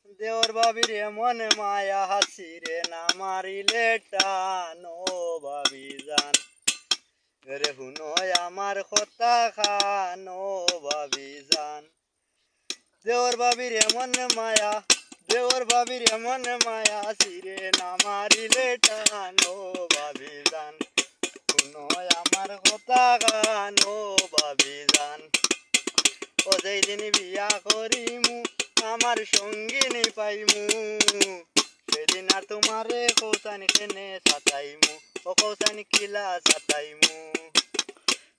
দেওর বাবির এমন মায়া হাসিরে না মারিলে টান ও ভাবি জান রে হুনয় আমার কথা খান ও ভাবি জান দেওর বাবির এমন মায়া দেওর বাবির এমন মায়া হাসিরে না মারিলে টান ও ভাবি জান হুনয় আমার কথা খান ও ভাবি জান ও যেই দিন বিয়া করিমু আমার সঙ্গিনী পাইমু সেদিন আর তোমারে কৌসানি কেনে সাতাইমু ও কৌসানি কিলা সাতাইমু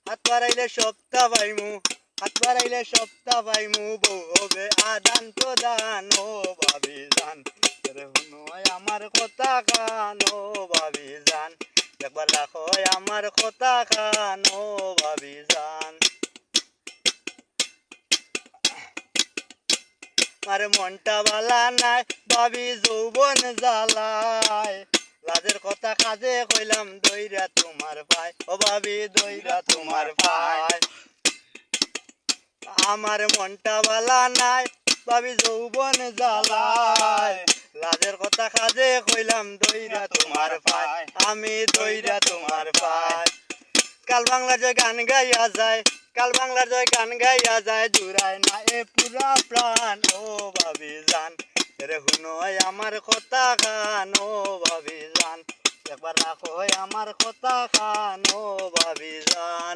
হাত বাড়াইলে সপ্তাহ পাইমু হাত বাড়াইলে সপ্তাহ পাইমু বউ হবে আদান প্রদান ও ভাবি জান রে হুনয় আমার কথা কান ও ভাবি জান একবার রাখো আমার কথা কান ও ভাবি জান আর মনটা বালা নাই ভাবি যৌবন জ্বালায় লাজের কথা কাজে কইলাম দইরা তোমার পায় ও ভাবি দইরা তোমার পায় আমার মনটা বালা নাই ভাবি যৌবন জ্বালায় লাজের কথা কাজে কইলাম দইরা তোমার পায় আমি দইরা তোমার পায় কাল বাংলার জয় গান গাইয়া যায় কাল বাংলার জয় গান গাইয়া যায় জুড়ায় না এ পুরা প্রাণ ও ভাবি জান রে হুনয় আমার কথা খান ও ভাবি জান একবার রাখো আমার কথা খান ও ভাবি জান।